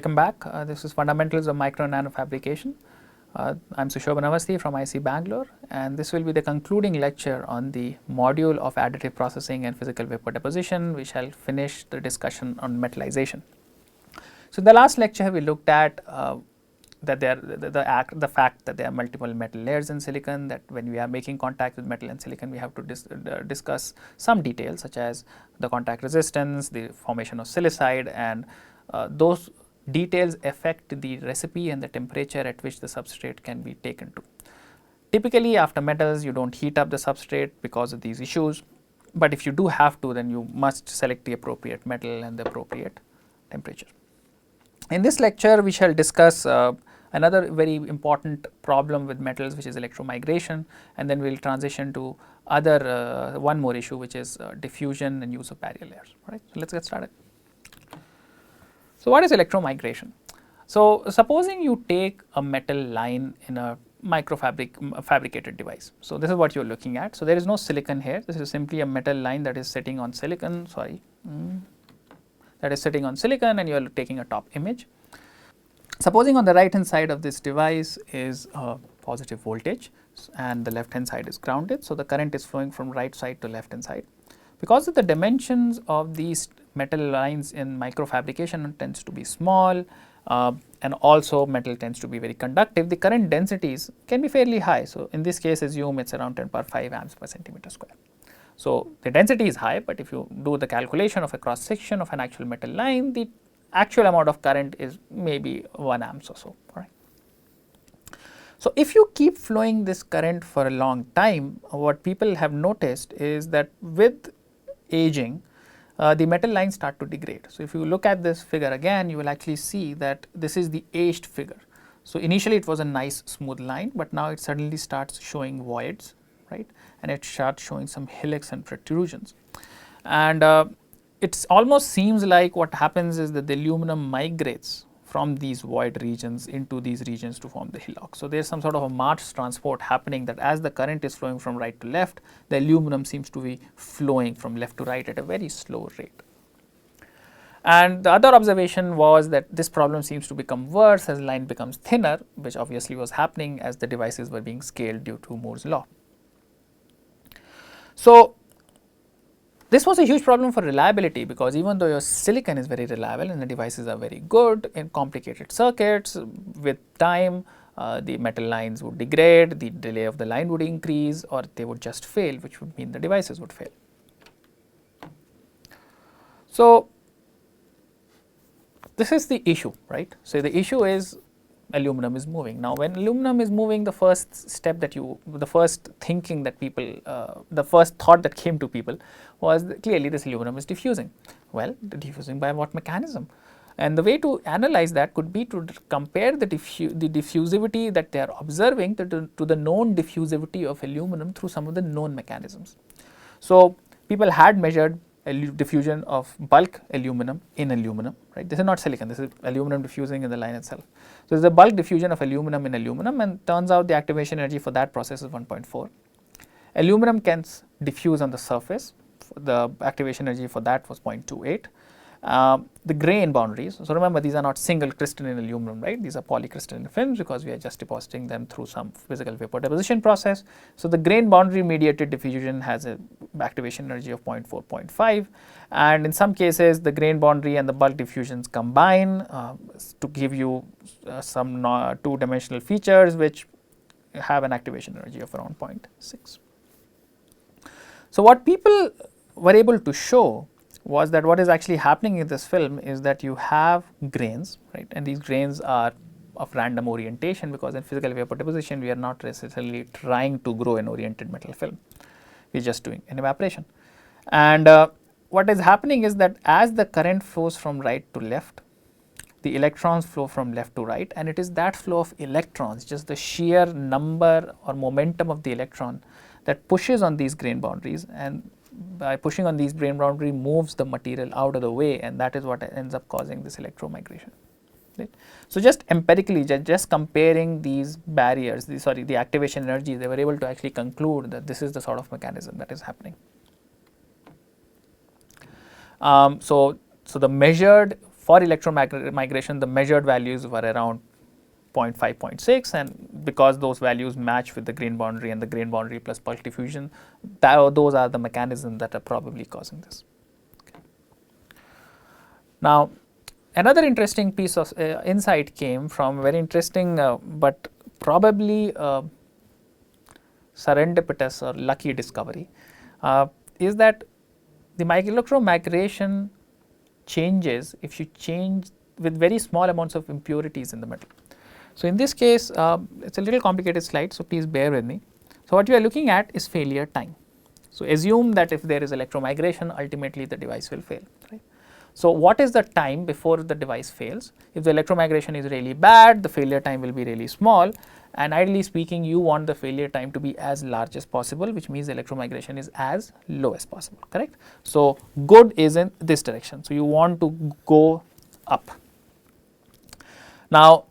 Welcome back. This is Fundamentals of Micro and Nano Fabrication. I'm Sushobhan Awasthi from IC Bangalore, and this will be the concluding lecture on the module of additive processing and physical vapor deposition. We shall finish the discussion on metallization. So, in the last lecture we looked at that the fact that there are multiple metal layers in silicon, that when we are making contact with metal and silicon we have to discuss some details such as the contact resistance, the formation of silicide, and those details affect the recipe and the temperature at which the substrate can be taken to. Typically after metals you do not heat up the substrate because of these issues, but if you do have to, then you must select the appropriate metal and the appropriate temperature. In this lecture we shall discuss another very important problem with metals, which is electromigration, and then we will transition to other one more issue, which is diffusion and use of barrier layers. Alright, so let us get started. So, what is electromigration? So, supposing you take a metal line in a fabricated device. So, this is what you are looking at. So, there is no silicon here, this is simply a metal line that is sitting on silicon, that is sitting on silicon, and you are taking a top image. Supposing on the right hand side of this device is a positive voltage and the left hand side is grounded. So, the current is flowing from right side to left hand side. Because of the dimensions of these metal lines in microfabrication tends to be small, and also metal tends to be very conductive, the current densities can be fairly high. So, in this case assume it is around 10 power 5 amps per centimeter square. So, the density is high, but if you do the calculation of a cross section of an actual metal line, the actual amount of current is maybe 1 amps or so. Right. So, if you keep flowing this current for a long time, what people have noticed is that with aging, the metal lines start to degrade. So, if you look at this figure again, you will actually see that this is the aged figure. So, initially it was a nice smooth line, but now it suddenly starts showing voids, right, and it starts showing some helix and protrusions. And it almost seems like what happens is that the aluminum migrates from these void regions into these regions to form the hillock. So, there is some sort of a mass transport happening, that as the current is flowing from right to left, the aluminum seems to be flowing from left to right at a very slow rate. And the other observation was that this problem seems to become worse as line becomes thinner, which obviously was happening as the devices were being scaled due to Moore's law. So, this was a huge problem for reliability, because even though your silicon is very reliable and the devices are very good in complicated circuits, with time the metal lines would degrade, the delay of the line would increase, or they would just fail, which would mean the devices would fail. So, this is the issue, right. So, the issue is aluminum is moving. Now, when aluminum is moving, the first step that the first thinking that people, the first thought that came to people was that clearly this aluminum is diffusing. Well, diffusing by what mechanism? And the way to analyze that could be to compare the diffusivity that they are observing to the known diffusivity of aluminum through some of the known mechanisms. So, people had measured diffusion of bulk aluminum in aluminum, right. This is not silicon, this is aluminum diffusing in the line itself. So, there is a bulk diffusion of aluminum in aluminum, and turns out the activation energy for that process is 1.4. Aluminum can diffuse on the surface, the activation energy for that was 0.28. The grain boundaries, so remember these are not single crystalline aluminum, right, these are polycrystalline films, because we are just depositing them through some physical vapor deposition process. So, the grain boundary mediated diffusion has a activation energy of 0.4, 0.5, and in some cases the grain boundary and the bulk diffusions combine to give you some two-dimensional features which have an activation energy of around 0.6. So, what people were able to show was that what is actually happening in this film is that you have grains, right, and these grains are of random orientation, because in physical vapor deposition we are not necessarily trying to grow an oriented metal film, we are just doing an evaporation. And what is happening is that as the current flows from right to left, the electrons flow from left to right, and it is that flow of electrons, just the sheer number or momentum of the electron, that pushes on these grain boundaries, and by pushing on these grain boundary moves the material out of the way, and that is what ends up causing this electromigration. Right. So, just empirically, just comparing these barriers, the activation energies, they were able to actually conclude that this is the sort of mechanism that is happening. So the measured for electromigration, the measured values were around 0.5, 0.6, and because those values match with the grain boundary and the grain boundary plus bulk diffusion, those are the mechanisms that are probably causing this. Okay. Now, another interesting piece of insight came from a very interesting but probably serendipitous or lucky discovery, is that the electromigration changes if you change with very small amounts of impurities in the metal. So, in this case, it is a little complicated slide, so please bear with me. So, what we are looking at is failure time. So, assume that if there is electromigration, ultimately the device will fail, right. So, what is the time before the device fails? If the electromigration is really bad, the failure time will be really small, and ideally speaking, you want the failure time to be as large as possible, which means the electromigration is as low as possible, correct. So, good is in this direction. So, you want to go up. Now,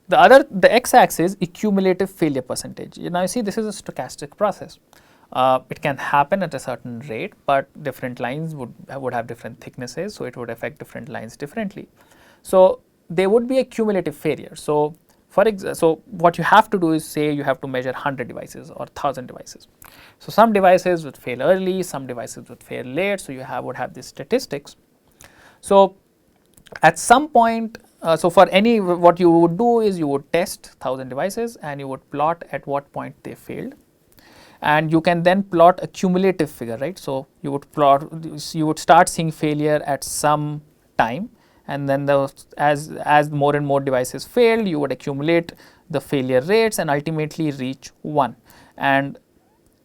the x-axis is cumulative failure percentage. Now, you see this is a stochastic process. It can happen at a certain rate, but different lines would have different thicknesses, so it would affect different lines differently. So, there would be a cumulative failure. So, so what you have to do is say you have to measure 100 devices or 1000 devices. So, some devices would fail early, some devices would fail late. So, you would have these statistics. So, at some point, so for any, what you would do is you would test 1000 devices and you would plot at what point they failed, and you can then plot a cumulative figure, right. So, you would start seeing failure at some time, and then as more and more devices failed, you would accumulate the failure rates and ultimately reach 1. And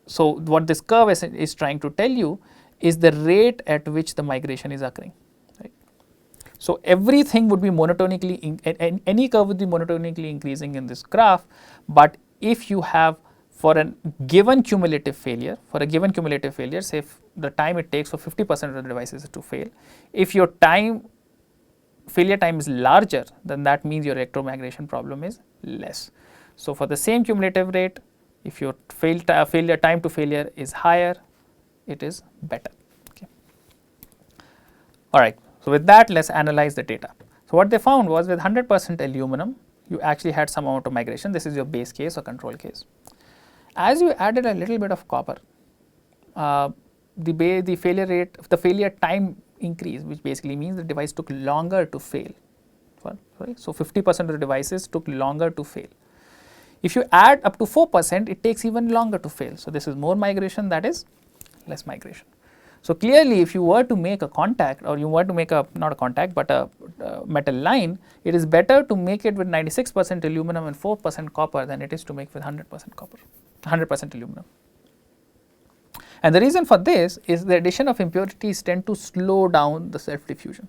so, what this curve is trying to tell you is the rate at which the migration is occurring. So, everything would be monotonically, any curve would be monotonically increasing in this graph, but if you have for a given cumulative failure, say if the time it takes for 50% of the devices to fail, if your failure time is larger, then that means your electromigration problem is less. So, for the same cumulative rate, if your failure time to failure is higher, it is better. Okay. All right. So, with that, let us analyze the data. So, what they found was with 100% aluminum, you actually had some amount of migration. This is your base case or control case. As you added a little bit of copper, the failure time increased, which basically means the device took longer to fail. Right? So, 50% of the devices took longer to fail. If you add up to 4%, it takes even longer to fail. So, this is more migration, that is less migration. So, clearly if you were to make a contact, or you were to make not a contact but a metal line, it is better to make it with 96% aluminum and 4% copper than it is to make with 100% copper, 100% aluminum. And the reason for this is the addition of impurities tend to slow down the self diffusion.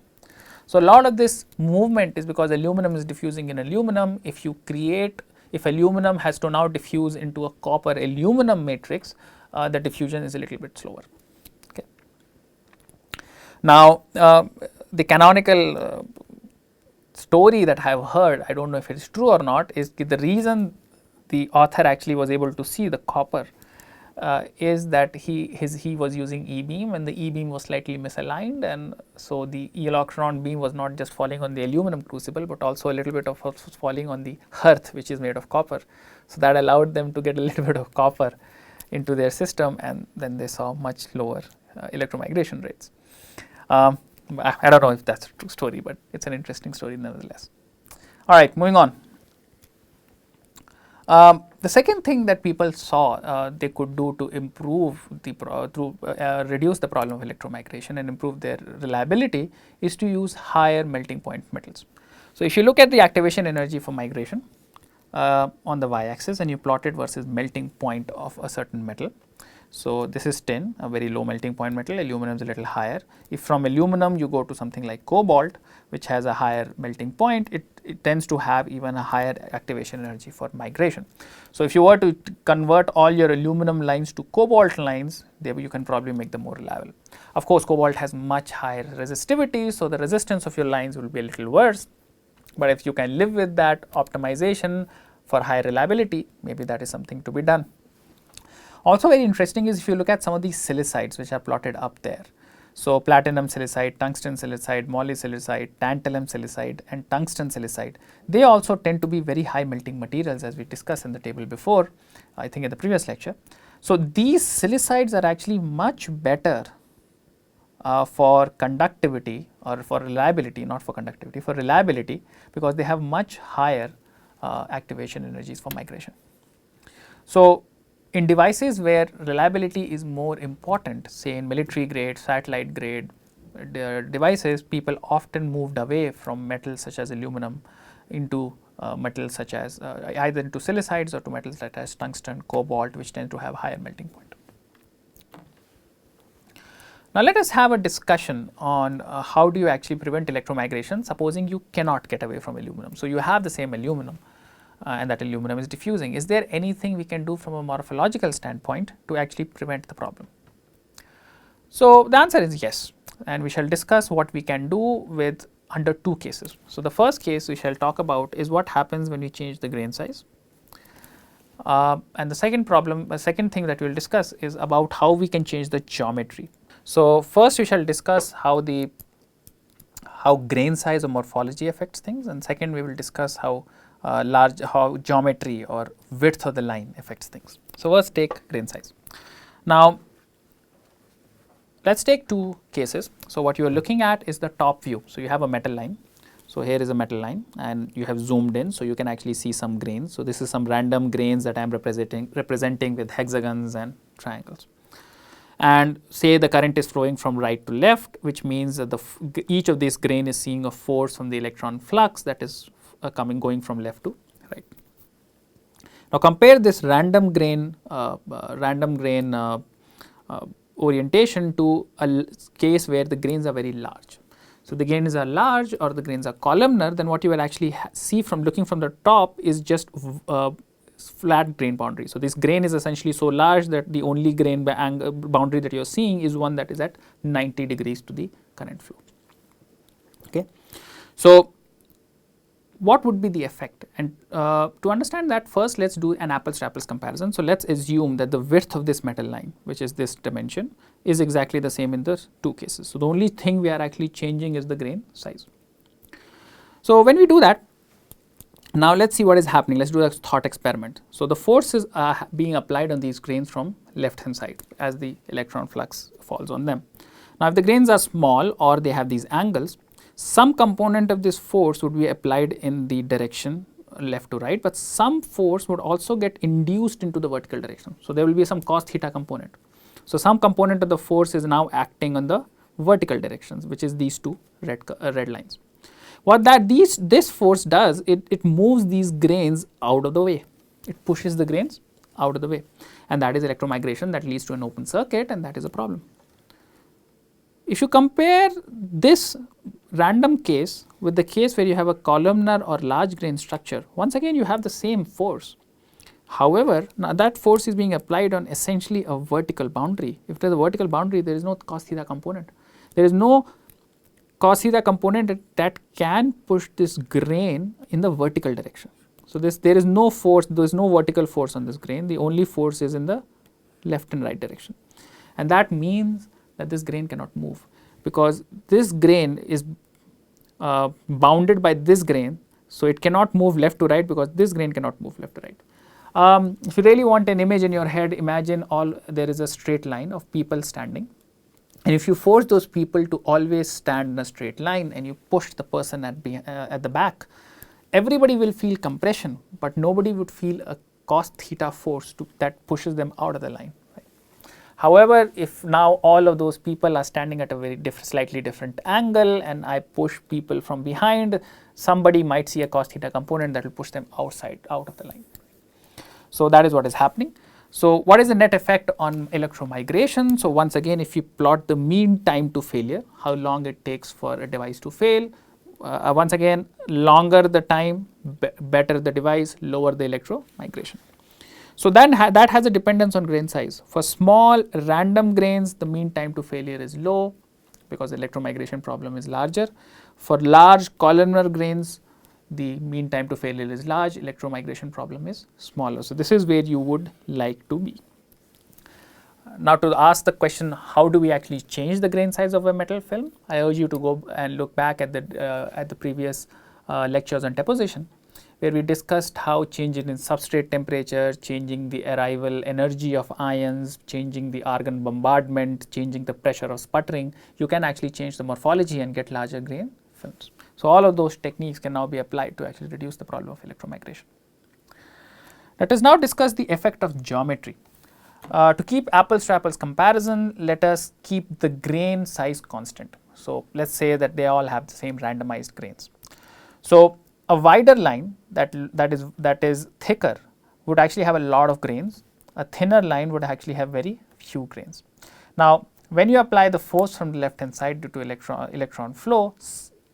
So, a lot of this movement is because aluminum is diffusing in aluminum. If aluminum has to now diffuse into a copper aluminum matrix, the diffusion is a little bit slower. Now, the canonical story that I have heard, I do not know if it is true or not, is the reason the author actually was able to see the copper is that he was using E-beam, and the E-beam was slightly misaligned, and so the electron beam was not just falling on the aluminum crucible, but also a little bit of falling on the hearth, which is made of copper. So, that allowed them to get a little bit of copper into their system, and then they saw much lower electromigration rates. I do not know if that is a true story, but it is an interesting story nevertheless. All right, moving on. The second thing that people saw they could do to improve reduce the problem of electromigration and improve their reliability is to use higher melting point metals. So, if you look at the activation energy for migration on the y-axis and you plot it versus melting point of a certain metal. So, this is tin, a very low melting point metal, aluminum is a little higher. If from aluminum you go to something like cobalt, which has a higher melting point, it tends to have even a higher activation energy for migration. So, if you were to convert all your aluminum lines to cobalt lines, you can probably make them more reliable. Of course, cobalt has much higher resistivity, so the resistance of your lines will be a little worse, but if you can live with that optimization for high reliability, maybe that is something to be done. Also very interesting is if you look at some of these silicides which are plotted up there. So, platinum silicide, tungsten silicide, moly silicide, tantalum silicide and tungsten silicide, they also tend to be very high melting materials, as we discussed in the table before, I think in the previous lecture. So, these silicides are actually much better for conductivity or for reliability, not for conductivity, for reliability, because they have much higher activation energies for migration. So, in devices where reliability is more important, say in military grade, satellite grade devices, people often moved away from metals such as aluminum into metals such as either into silicides or to metals such as tungsten, cobalt, which tend to have higher melting point. Now, let us have a discussion on how do you actually prevent electromigration, supposing you cannot get away from aluminum. So, you have the same aluminum and that aluminum is diffusing. Is there anything we can do from a morphological standpoint to actually prevent the problem? So, the answer is yes, and we shall discuss what we can do with under two cases. So, the first case we shall talk about is what happens when we change the grain size. And the second thing that we will discuss is about how we can change the geometry. So, first we shall discuss how grain size or morphology affects things, and second we will discuss how geometry or width of the line affects things. So, first take grain size. Now, let us take two cases. So, what you are looking at is the top view. So, you have a metal line. So, here is a metal line and you have zoomed in. So, you can actually see some grains. So, this is some random grains that I am representing with hexagons and triangles. And say the current is flowing from right to left, which means that each of these grain is seeing a force from the electron flux that is going from left to right. Now, compare this random grain orientation to a case where the grains are very large. So, the grains are large or the grains are columnar, then what you will actually see from looking from the top is just flat grain boundary. So, this grain is essentially so large that the only grain boundary that you are seeing is one that is at 90 degrees to the current flow. Okay. So, what would be the effect? And to understand that, first let us do an apples to apples comparison. So, let us assume that the width of this metal line, which is this dimension, is exactly the same in the two cases. So, the only thing we are actually changing is the grain size. So, when we do that, now let us see what is happening. Let us do a thought experiment. So, the force is being applied on these grains from left hand side as the electron flux falls on them. Now, if the grains are small or they have these angles, some component of this force would be applied in the direction left to right, but some force would also get induced into the vertical direction. So, there will be some cos theta component. So, some component of the force is now acting on the vertical directions, which is these two red lines. What this force does, it moves these grains out of the way. It pushes the grains out of the way, and that is electromigration that leads to an open circuit, and that is a problem. If you compare this random case with the case where you have a columnar or large grain structure, once again you have the same force. However, now that force is being applied on essentially a vertical boundary. If there is a vertical boundary, there is no cos theta component. There is no cos theta component that can push this grain in the vertical direction. So, there is no force, there is no vertical force on this grain, the only force is in the left and right direction, and that means that this grain cannot move, because this grain is bounded by this grain. So, it cannot move left to right because this grain cannot move left to right. If you really want an image in your head, imagine there is a straight line of people standing, and if you force those people to always stand in a straight line and you push the person at the back, everybody will feel compression, but nobody would feel a cos theta force that pushes them out of the line. However, if now all of those people are standing at a slightly different angle and I push people from behind, somebody might see a cos theta component that will push them out of the line. So, that is what is happening. So, what is the net effect on electromigration? So, once again, if you plot the mean time to failure, how long it takes for a device to fail, once again, longer the time, better the device, lower the electromigration. So, then that has a dependence on grain size. For small random grains, the mean time to failure is low because the electromigration problem is larger. For large columnar grains, the mean time to failure is large, electromigration problem is smaller. So, this is where you would like to be. Now, to ask the question, how do we actually change the grain size of a metal film? I urge you to go and look back at the previous lectures on deposition, where we discussed how changing in substrate temperature, changing the arrival energy of ions, changing the argon bombardment, changing the pressure of sputtering, you can actually change the morphology and get larger grain films. So, all of those techniques can now be applied to actually reduce the problem of electromigration. Let us now discuss the effect of geometry. To keep apples to apples comparison, let us keep the grain size constant. So, let us say that they all have the same randomized grains. So, a wider line that is thicker would actually have a lot of grains. A thinner line would actually have very few grains. Now, when you apply the force from the left hand side due to electron flow,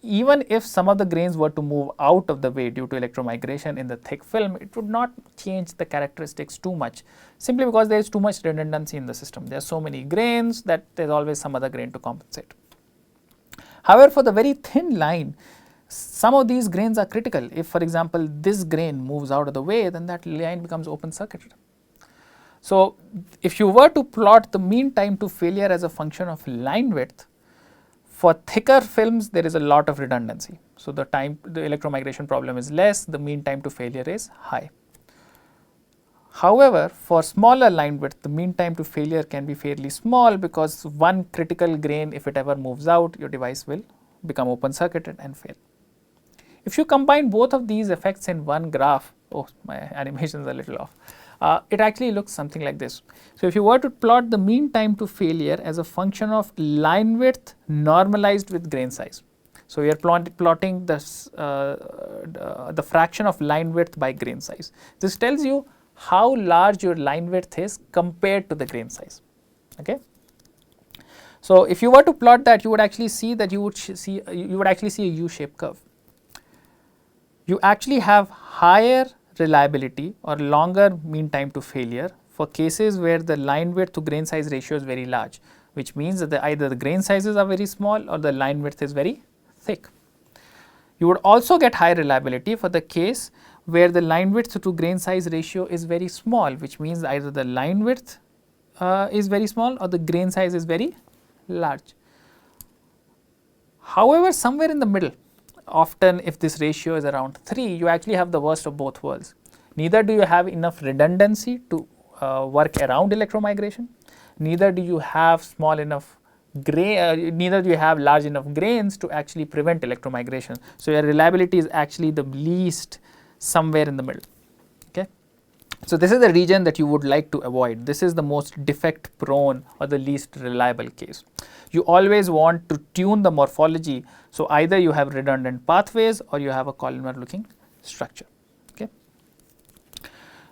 even if some of the grains were to move out of the way due to electromigration in the thick film, it would not change the characteristics too much, simply because there is too much redundancy in the system. There are so many grains that there is always some other grain to compensate. However, for the very thin line, some of these grains are critical. If, for example, this grain moves out of the way, then that line becomes open circuited. So, if you were to plot the mean time to failure as a function of line width, for thicker films there is a lot of redundancy. So, the electromigration problem is less, the mean time to failure is high. However, for smaller line width, the mean time to failure can be fairly small, because one critical grain, if it ever moves out, your device will become open circuited and fail. If you combine both of these effects in one graph, oh, my animation is a little off. It actually looks something like this. So, if you were to plot the mean time to failure as a function of line width normalized with grain size. So, we are plotting this, the fraction of line width by grain size. This tells you how large your line width is compared to the grain size. Okay. So, if you were to plot that, you would actually see that you would actually see a U-shaped curve. You actually have higher reliability or longer mean time to failure for cases where the line width to grain size ratio is very large, which means that either the grain sizes are very small or the line width is very thick. You would also get high reliability for the case where the line width to grain size ratio is very small, which means either the line width is very small or the grain size is very large. However, somewhere in the middle, often if this ratio is around 3, you actually have the worst of both worlds. Neither do you have enough redundancy to work around electromigration, neither do you have small enough neither do you have large enough grains to actually prevent electromigration. So, your reliability is actually the least somewhere in the middle. Okay. So, this is the region that you would like to avoid. This is the most defect prone or the least reliable case. You always want to tune the morphology. So, either you have redundant pathways or you have a columnar looking structure. Okay.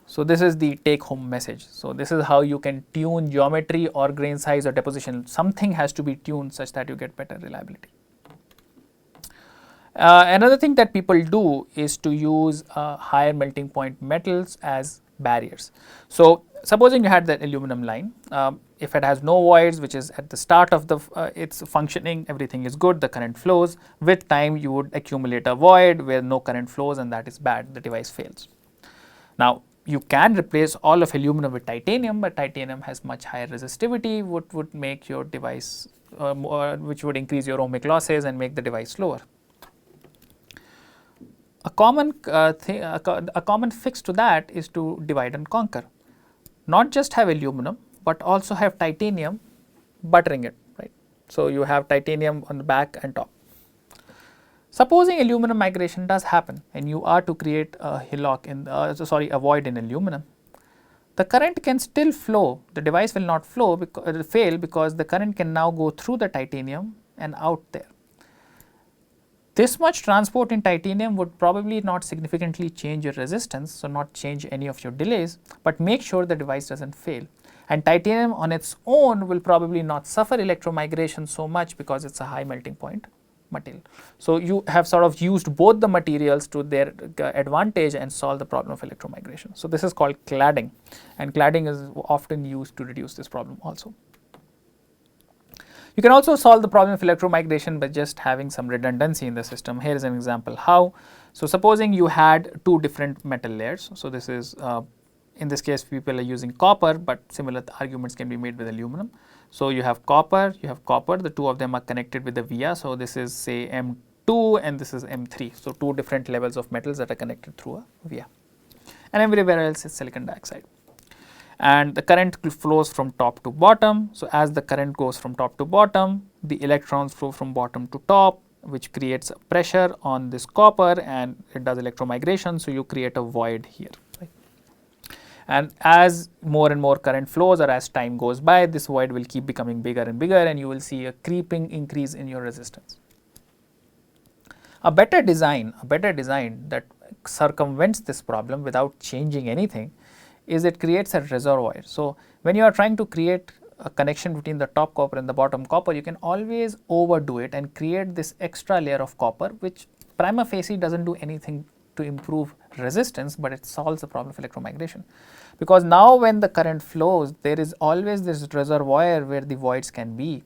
So, this is the take home message. So, this is how you can tune geometry or grain size or deposition. Something has to be tuned such that you get better reliability. Another thing that people do is to use higher melting point metals as barriers. So, supposing you had that aluminum line, if it has no voids, which is at the start of its functioning, everything is good, the current flows. With time, you would accumulate a void where no current flows, and that is bad, the device fails. Now, you can replace all of aluminum with titanium, but titanium has much higher resistivity, would make your device, which would increase your ohmic losses and make the device slower. A common fix to that is to divide and conquer. Not just have aluminum, but also have titanium buttering it, right. So, you have titanium on the back and top. Supposing aluminum migration does happen and you are to create a hillock in a void in aluminum, the current can still flow. The device will not fail because the current can now go through the titanium and out there. This much transport in titanium would probably not significantly change your resistance, so not change any of your delays, but make sure the device does not fail. And titanium on its own will probably not suffer electromigration so much because it is a high melting point material. So, you have sort of used both the materials to their advantage and solve the problem of electromigration. So, this is called cladding, and cladding is often used to reduce this problem also. You can also solve the problem of electromigration by just having some redundancy in the system. Here is an example how. So, supposing you had two different metal layers. So, this is in this case people are using copper, but similar arguments can be made with aluminum. So, you have copper, the two of them are connected with the via. So, this is say M2 and this is M3. So, two different levels of metals that are connected through a via, and everywhere else is silicon dioxide. And the current flows from top to bottom. So, as the current goes from top to bottom, the electrons flow from bottom to top, which creates a pressure on this copper and it does electromigration. So, you create a void here. Right? And as more and more current flows or as time goes by, this void will keep becoming bigger and bigger, and you will see a creeping increase in your resistance. A better design that circumvents this problem without changing anything is it creates a reservoir. So, when you are trying to create a connection between the top copper and the bottom copper, you can always overdo it and create this extra layer of copper, which prima facie does not do anything to improve resistance, but it solves the problem of electromigration. Because now when the current flows, there is always this reservoir where the voids can be,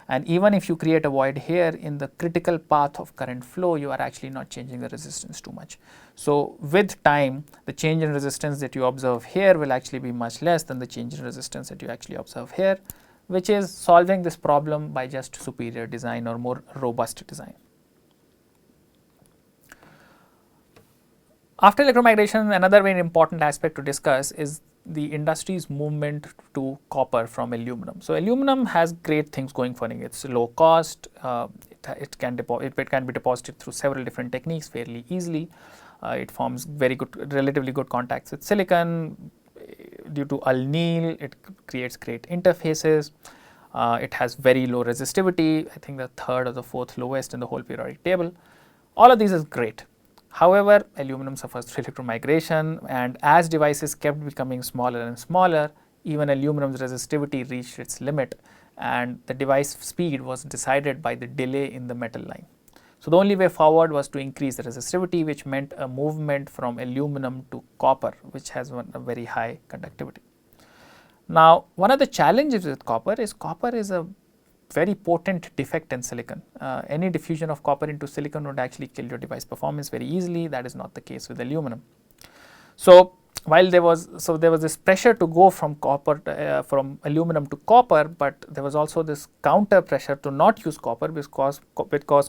and even if you create a void here in the critical path of current flow, you are actually not changing the resistance too much. So, with time, the change in resistance that you observe here will actually be much less than the change in resistance that you actually observe here, which is solving this problem by just superior design or more robust design. After electromigration, another very important aspect to discuss is the industry's movement to copper from aluminum. So, aluminum has great things going for it. It's low cost, it can be deposited through several different techniques fairly easily. It forms relatively good contacts with silicon. Due to anneal, it creates great interfaces. It has very low resistivity, I think the third or the fourth lowest in the whole periodic table. All of these is great. However, aluminum suffers through electromigration, and as devices kept becoming smaller and smaller, even aluminum's resistivity reached its limit, and the device speed was decided by the delay in the metal line. So, the only way forward was to increase the resistivity, which meant a movement from aluminum to copper, which has a very high conductivity. Now, one of the challenges with copper is a very potent defect in silicon. Any diffusion of copper into silicon would actually kill your device performance very easily. That is not the case with aluminum. So, while there was this pressure to go from from aluminum to copper, but there was also this counter pressure to not use copper because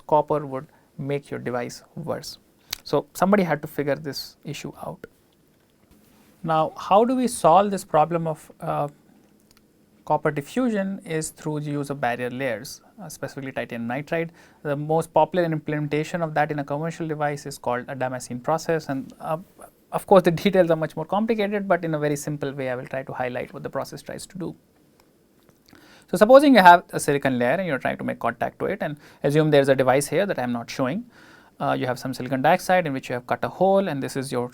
copper would make your device worse. So, somebody had to figure this issue out. Now, how do we solve this problem of copper diffusion? Is through the use of barrier layers, specifically titanium nitride. The most popular implementation of that in a commercial device is called a Demoscene process, and of course, the details are much more complicated, but in a very simple way I will try to highlight what the process tries to do. So, supposing you have a silicon layer and you are trying to make contact to it, and assume there is a device here that I am not showing. You have some silicon dioxide in which you have cut a hole, and this is your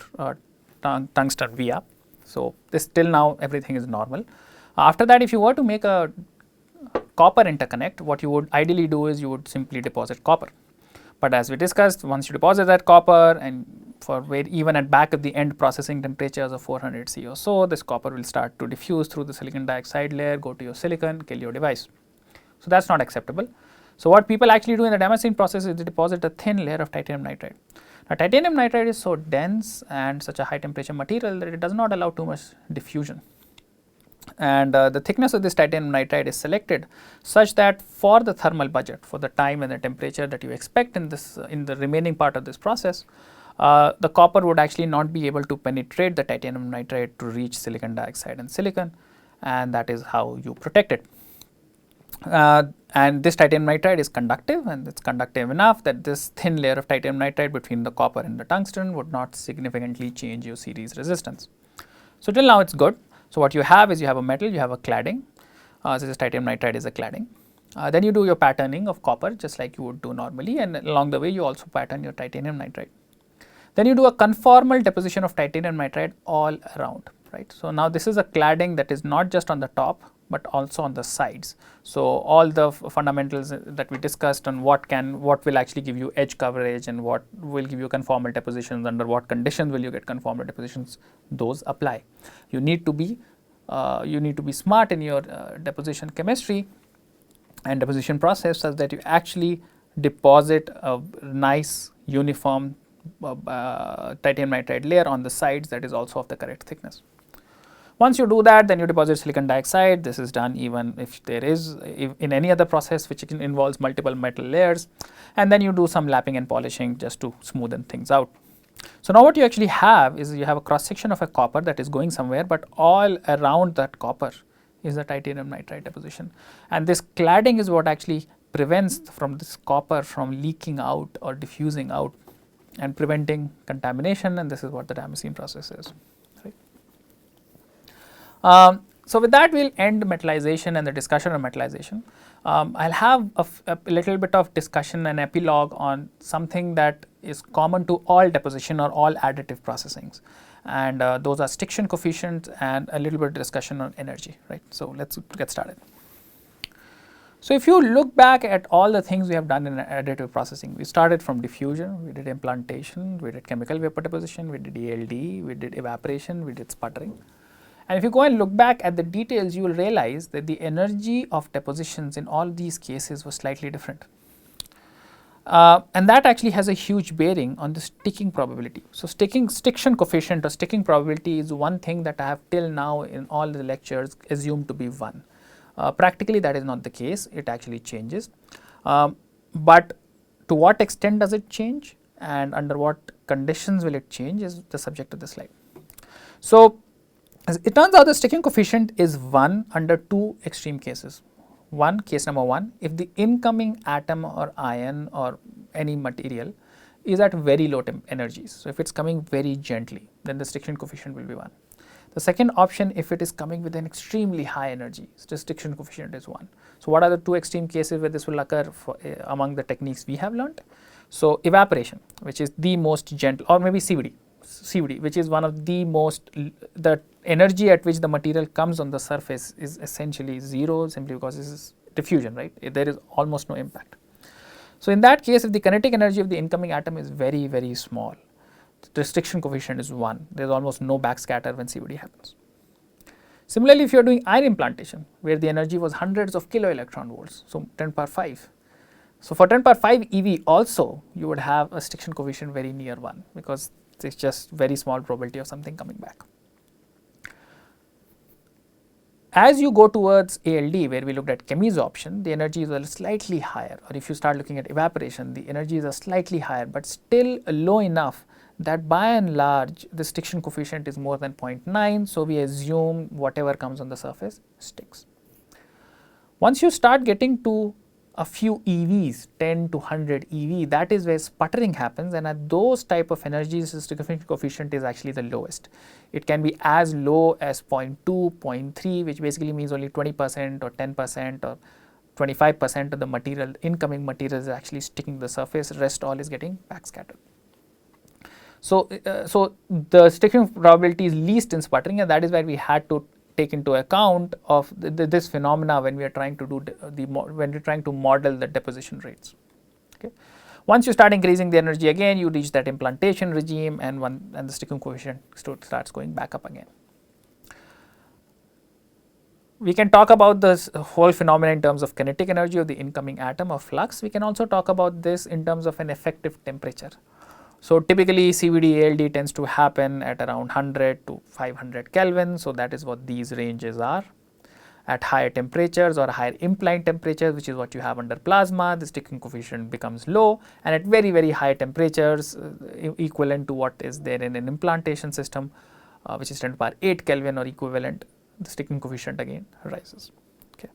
tungsten via. So, this till now everything is normal. After that, if you were to make a copper interconnect, what you would ideally do is you would simply deposit copper. But as we discussed, once you deposit that copper, and even at back of the end processing temperatures of 400 C or so, this copper will start to diffuse through the silicon dioxide layer, go to your silicon, kill your device. So, that is not acceptable. So, what people actually do in the Demoscene process is they deposit a thin layer of titanium nitride. Now, titanium nitride is so dense and such a high temperature material that it does not allow too much diffusion. And the thickness of this titanium nitride is selected such that for the thermal budget, for the time and the temperature that you expect in the remaining part of this process, the copper would actually not be able to penetrate the titanium nitride to reach silicon dioxide and silicon, and that is how you protect it. And this titanium nitride is conductive, and it is conductive enough that this thin layer of titanium nitride between the copper and the tungsten would not significantly change your series resistance. So, till now it is good. So, what you have is you have a metal, you have a cladding. So, this titanium nitride is a cladding. Then you do your patterning of copper just like you would do normally, and along the way you also pattern your titanium nitride. Then you do a conformal deposition of titanium nitride all around, right. So, now this is a cladding that is not just on the top, but also on the sides. So, all the fundamentals that we discussed on what will actually give you edge coverage and what will give you conformal depositions, under what conditions will you get conformal depositions, those apply. You need to be smart in your deposition chemistry and deposition process such that you actually deposit a nice uniform titanium nitride layer on the sides that is also of the correct thickness. Once you do that, then you deposit silicon dioxide. This is done even if there is in any other process which involves multiple metal layers, and then you do some lapping and polishing just to smoothen things out. So now what you actually have is you have a cross section of a copper that is going somewhere, but all around that copper is the titanium nitride deposition, and this cladding is what actually prevents from this copper from leaking out or diffusing out and preventing contamination, and this is what the Demoscene process is. So with that, we'll end metallization and the discussion on metallization. I'll have a little bit of discussion and epilogue on something that is common to all deposition or all additive processings, and those are Stiction coefficients and a little bit of discussion on energy, right. So let's get started. So if you look back at all the things we have done in additive processing, we started from diffusion, we did implantation, we did chemical vapor deposition, we did ELD, we did evaporation, we did sputtering. And if you go and look back at the details, you will realize that the energy of depositions in all these cases was slightly different. And that actually has a huge bearing on the sticking probability. So stiction coefficient or sticking probability is one thing that I have till now in all the lectures assumed to be 1. Practically that is not the case, it actually changes. But to what extent does it change and under what conditions will it change is the subject of the slide. So it turns out the sticking coefficient is 1 under 2 extreme cases. Case number 1, if the incoming atom or ion or any material is at very low energies. So if it's coming very gently, then the stiction coefficient will be 1. The second option, if it is coming with an extremely high energy, the stiction coefficient is 1. So what are the 2 extreme cases where this will occur for, among the techniques we have learnt? So evaporation, which is the most gentle, or maybe CVD, which is one of the most, the energy at which the material comes on the surface is essentially 0 simply because this is diffusion, right. There is almost no impact. So in that case, if the kinetic energy of the incoming atom is very, very small, the stiction coefficient is 1. There is almost no backscatter when CVD happens. Similarly, if you are doing ion implantation, where the energy was hundreds of kilo electron volts, so 10 power 5. So for 10 power 5 EV also, you would have a stiction coefficient very near 1 because it's just very small probability of something coming back. As you go towards ALD, where we looked at chemisorption, the energy is slightly higher, or if you start looking at evaporation, the energies are slightly higher, but still low enough that by and large the stiction coefficient is more than 0.9, so we assume whatever comes on the surface sticks. Once you start getting to a few EVs, 10 to 100 EV, that is where sputtering happens, and at those type of energies the stiction coefficient is actually the lowest. It can be as low as 0.2, 0.3, which basically means only 20% or 10% or 25% of the material, incoming material is actually sticking to the surface, rest all is getting backscattered. So, the sticking probability is least in sputtering, and that is where we had to take into account of this phenomena when we are trying to do when we are trying to model the deposition rates. Okay. Once you start increasing the energy again, you reach that implantation regime, and the sticking coefficient starts going back up again. We can talk about this whole phenomenon in terms of kinetic energy of the incoming atom or flux. We can also talk about this in terms of an effective temperature. So typically CVD ALD tends to happen at around 100 to 500 Kelvin. So that is what these ranges are. At higher temperatures or higher implant temperatures, which is what you have under plasma, the sticking coefficient becomes low, and at very, very high temperatures equivalent to what is there in an implantation system, which is 10 to the power 8 Kelvin or equivalent, the sticking coefficient again rises. Okay.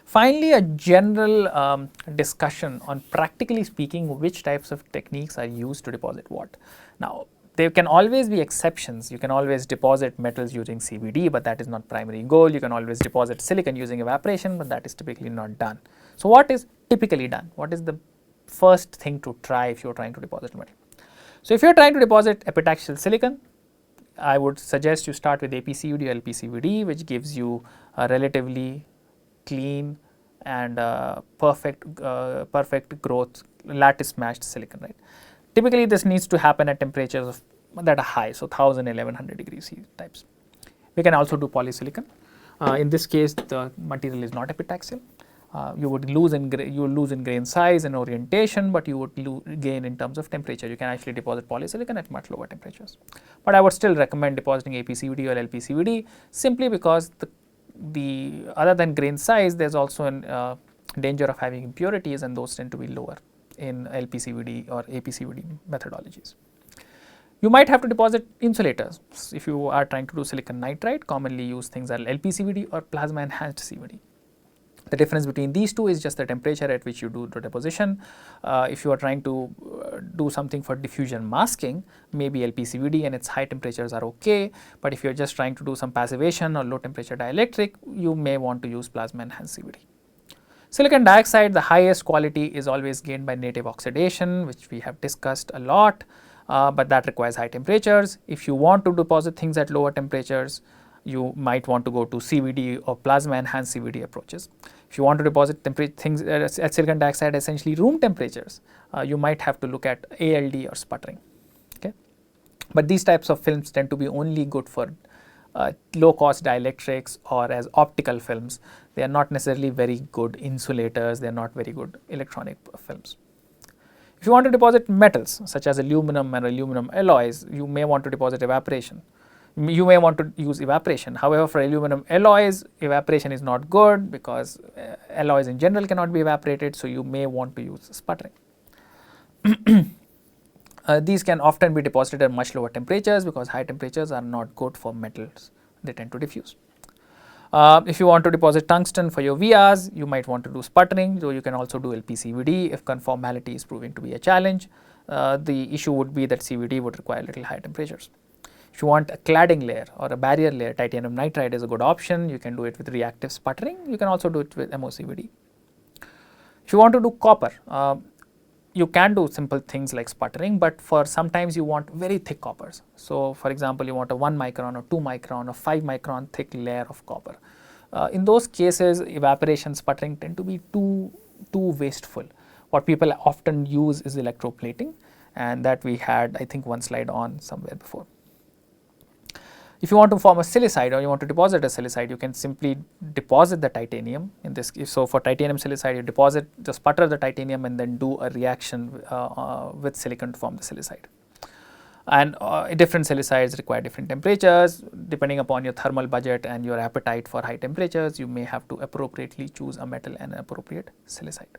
Finally, a general discussion on, practically speaking, which types of techniques are used to deposit what. Now, there can always be exceptions. You can always deposit metals using CVD, but that is not primary goal. You can always deposit silicon using evaporation, but that is typically not done. So what is typically done? What is the first thing to try if you are trying to deposit metal? So if you are trying to deposit epitaxial silicon, I would suggest you start with APCVD or LPCVD, which gives you a relatively clean and perfect growth lattice matched silicon, right? Typically this needs to happen at temperatures that are high, so 1000, 1100 degrees C types. We can also do polysilicon. In this case the material is not epitaxial. You would lose in grain size and orientation, but you would gain in terms of temperature. You can actually deposit polysilicon at much lower temperatures. But I would still recommend depositing APCVD or LPCVD, simply because the other than grain size, there's also an danger of having impurities, and those tend to be lower in LPCVD or APCVD methodologies. You might have to deposit insulators. If you are trying to do silicon nitride, commonly used things are LPCVD or plasma enhanced CVD. The difference between these two is just the temperature at which you do the deposition. If you are trying to do something for diffusion masking, maybe LPCVD and its high temperatures are okay, but if you are just trying to do some passivation or low temperature dielectric, you may want to use plasma enhanced CVD. Silicon dioxide, the highest quality is always gained by native oxidation, which we have discussed a lot, but that requires high temperatures. If you want to deposit things at lower temperatures, you might want to go to CVD or plasma enhanced CVD approaches. If you want to deposit things at silicon dioxide essentially room temperatures, you might have to look at ALD or sputtering. Okay, but these types of films tend to be only good for low cost dielectrics or as optical films. They are not necessarily very good insulators, they are not very good electronic films. If you want to deposit metals such as aluminum and aluminum alloys, you may want to deposit evaporation. You may want to use evaporation. However, for aluminum alloys, evaporation is not good because alloys in general cannot be evaporated, so you may want to use sputtering. These can often be deposited at much lower temperatures because high temperatures are not good for metals, they tend to diffuse. If you want to deposit tungsten for your VRs, you might want to do sputtering, though you can also do LPCVD if conformality is proving to be a challenge. The issue would be that CVD would require little higher temperatures. If you want a cladding layer or a barrier layer, titanium nitride is a good option. You can do it with reactive sputtering. You can also do it with MOCVD. If you want to do copper, you can do simple things like sputtering, but for sometimes you want very thick coppers. So, for example, you want a 1 micron or 2 micron or 5 micron thick layer of copper. In those cases, evaporation sputtering tend to be too wasteful. What people often use is electroplating, and that we had, I think, one slide on somewhere before. If you want to form a silicide or you want to deposit a silicide, you can simply deposit the titanium in this case. So, for titanium silicide, you just sputter the titanium and then do a reaction with silicon to form the silicide. And different silicides require different temperatures. Depending upon your thermal budget and your appetite for high temperatures, you may have to appropriately choose a metal and an appropriate silicide.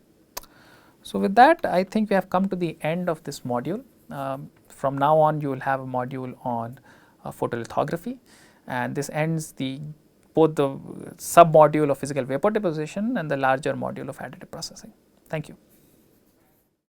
So, with that, I think we have come to the end of this module. From now on, you will have a module on photolithography, and this ends both the sub module of physical vapor deposition and the larger module of additive processing. Thank you.